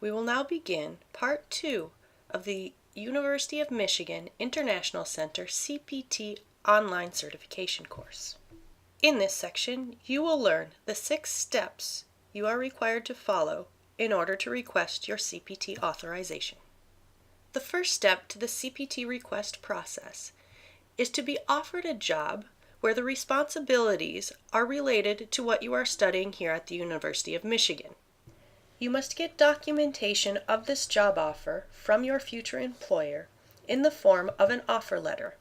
We will now begin Part 2 of the University of Michigan International Center CPT online certification course. In this section, you will learn the 6 steps you are required to follow in order to request your CPT authorization. The first step to the CPT request process is to be offered a job where the responsibilities are related to what you are studying here at the University of Michigan. You must get documentation of this job offer from your future employer in the form of an offer letter.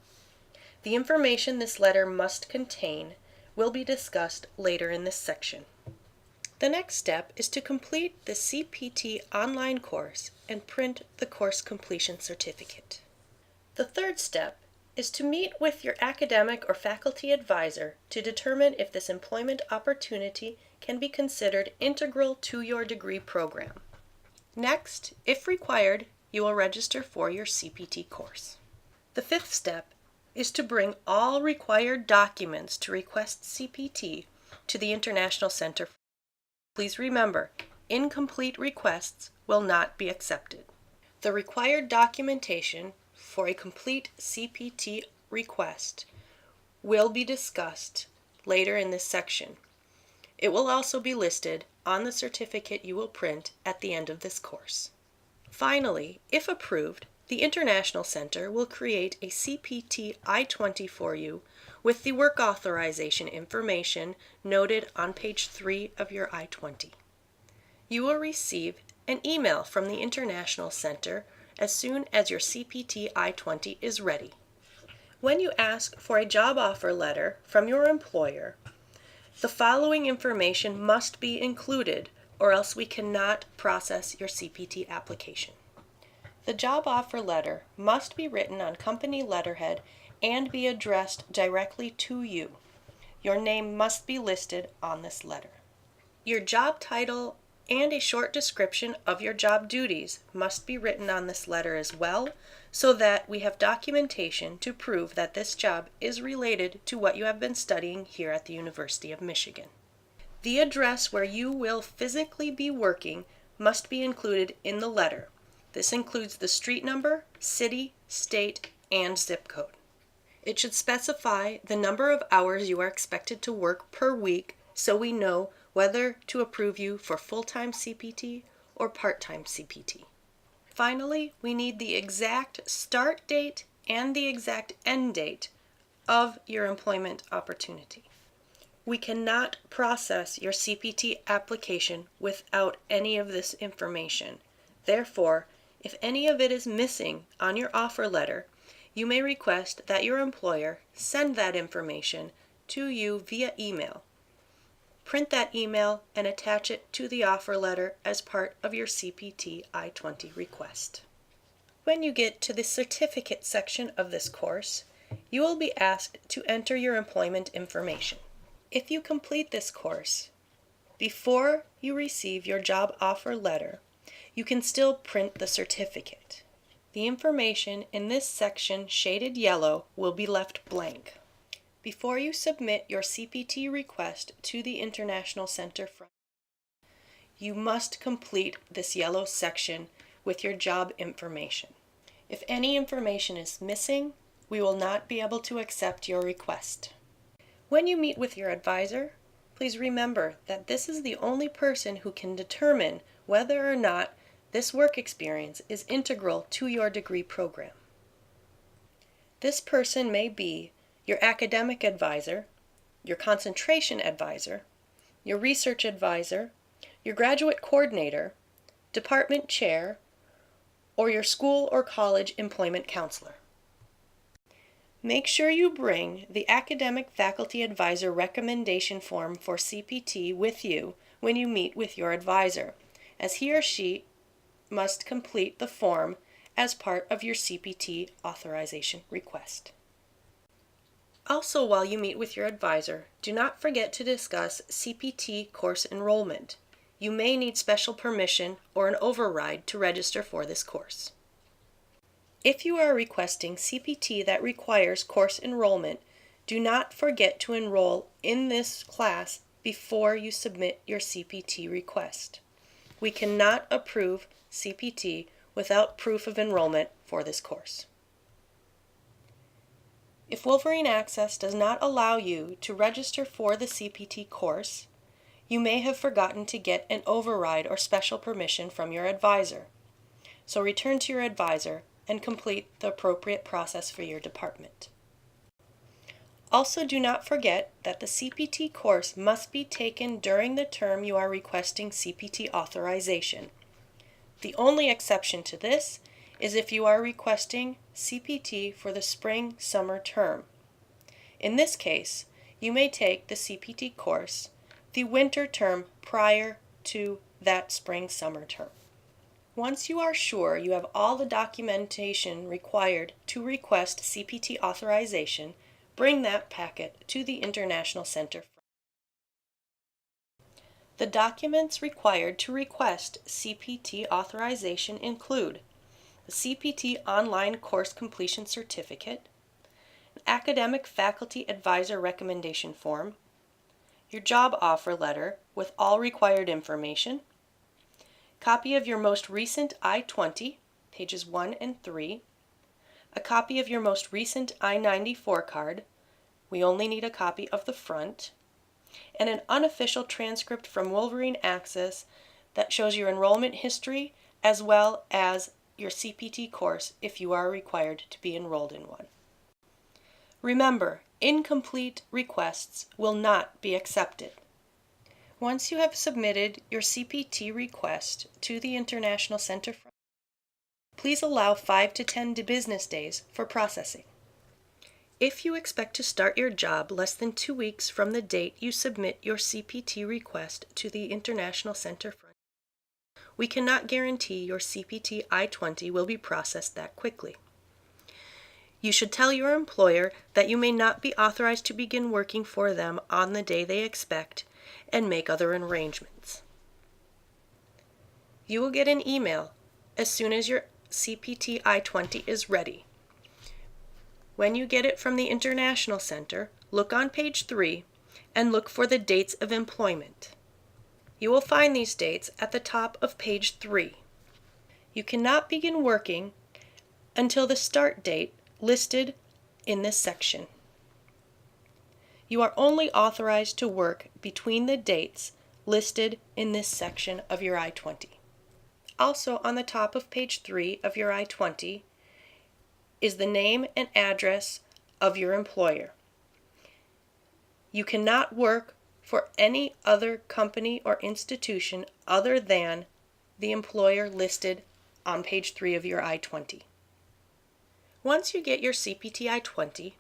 The information this letter must contain will be discussed later in this section. The next step is to complete the CPT online course and print the course completion certificate. The third step is to meet with your academic or faculty advisor to determine if this employment opportunity can be considered integral to your degree program. Next, if required, you will register for your CPT course. The fifth step is to bring all required documents to request CPT to the International Center. Please remember, incomplete requests will not be accepted. The required documentation for a complete CPT request will be discussed later in this section. It will also be listed on the certificate you will print at the end of this course. Finally, if approved, the International Center will create a CPT I-20 for you with the work authorization information noted on page 3 of your I-20. You will receive an email from the International Center as soon as your CPT I-20 is ready. When you ask for a job offer letter from your employer, the following information must be included, or else we cannot process your CPT application. The job offer letter must be written on company letterhead and be addressed directly to you. Your name must be listed on this letter. Your job title and a short description of your job duties must be written on this letter as well, so that we have documentation to prove that this job is related to what you have been studying here at the University of Michigan. The address where you will physically be working must be included in the letter. This includes the street number, city, state, and zip code. It should specify the number of hours you are expected to work per week so we know whether to approve you for full-time CPT or part-time CPT. Finally, we need the exact start date and the exact end date of your employment opportunity. We cannot process your CPT application without any of this information. Therefore, if any of it is missing on your offer letter, you may request that your employer send that information to you via email. Print that email and attach it to the offer letter as part of your CPT I-20 request. When you get to the certificate section of this course, you will be asked to enter your employment information. If you complete this course before you receive your job offer letter, you can still print the certificate. The information in this section shaded yellow will be left blank. Before you submit your CPT request to the International Center, you must complete this yellow section with your job information. If any information is missing, we will not be able to accept your request. When you meet with your advisor, please remember that this is the only person who can determine whether or not this work experience is integral to your degree program. This person may be your academic advisor, your concentration advisor, your research advisor, your graduate coordinator, department chair, or your school or college employment counselor. Make sure you bring the academic faculty advisor recommendation form for CPT with you when you meet with your advisor, as he or she must complete the form as part of your CPT authorization request. Also, while you meet with your advisor, do not forget to discuss CPT course enrollment. You may need special permission or an override to register for this course. If you are requesting CPT that requires course enrollment, do not forget to enroll in this class before you submit your CPT request. we cannot approve CPT without proof of enrollment for this course. If Wolverine Access does not allow you to register for the CPT course, you may have forgotten to get an override or special permission from your advisor. So return to your advisor and complete the appropriate process for your department. Also, do not forget that the CPT course must be taken during the term you are requesting CPT authorization. The only exception to this is if you are requesting CPT for the spring-summer term. In this case, you may take the CPT course the winter term prior to that spring-summer term. Once you are sure you have all the documentation required to request CPT authorization, bring that packet to the International Center. The documents required to request CPT authorization include the CPT Online Course Completion Certificate, an Academic Faculty Advisor Recommendation Form, your job offer letter with all required information, copy of your most recent I-20, pages 1 and 3, a copy of your most recent I-94 card, we only need a copy of the front, and an unofficial transcript from Wolverine Access that shows your enrollment history as well as your CPT course if you are required to be enrolled in one. Remember, incomplete requests will not be accepted. Once you have submitted your CPT request to the International Center, please allow 5 to 10 business days for processing. If you expect to start your job less than 2 weeks from the date you submit your CPT request to the International Center, we cannot guarantee your CPT I-20 will be processed that quickly. You should tell your employer that you may not be authorized to begin working for them on the day they expect and make other arrangements. You will get an email as soon as your CPT I-20 is ready. When you get it from the International Center, look on page 3 and look for the dates of employment. You will find these dates at the top of page 3. You cannot begin working until the start date listed in this section. You are only authorized to work between the dates listed in this section of your I-20. Also on the top of page 3 of your I-20 is the name and address of your employer. You cannot work for any other company or institution other than the employer listed on page 3 of your I-20. Once you get your CPT I-20,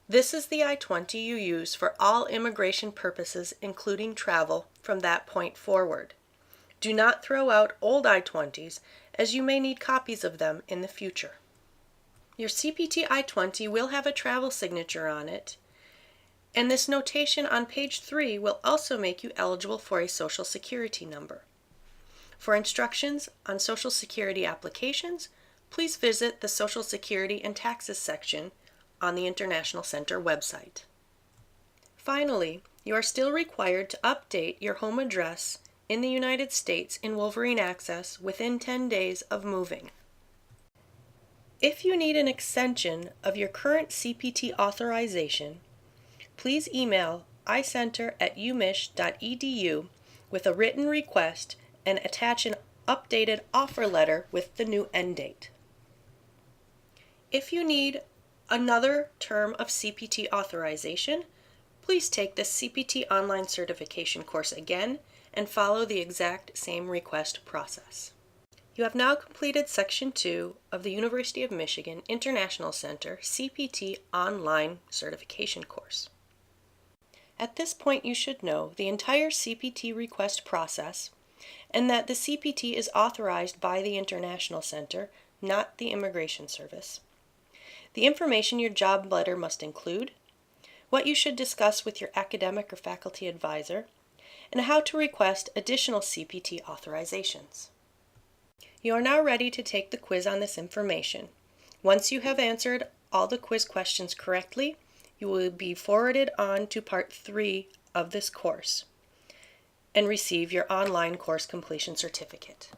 this is the I-20 you use for all immigration purposes, including travel, from that point forward. Do not throw out old I-20s, as you may need copies of them in the future. Your CPT I-20 will have a travel signature on it, and this notation on page 3 will also make you eligible for a Social Security number. For instructions on Social Security applications, please visit the Social Security and Taxes section on the International Center website. Finally, you are still required to update your home address in the United States in Wolverine Access within 10 days of moving. If you need an extension of your current CPT authorization, please email icenter@umich.edu with a written request and attach an updated offer letter with the new end date. If you need another term of CPT authorization, please take the CPT online certification course again and follow the exact same request process. You have now completed Section 2 of the University of Michigan International Center CPT Online Certification course. At this point, you should know the entire CPT request process and that the CPT is authorized by the International Center, not the Immigration Service. The information your job letter must include, what you should discuss with your academic or faculty advisor, and how to request additional CPT authorizations. You are now ready to take the quiz on this information. Once you have answered all the quiz questions correctly, you will be forwarded on to Part 3 of this course. and receive your online course completion certificate.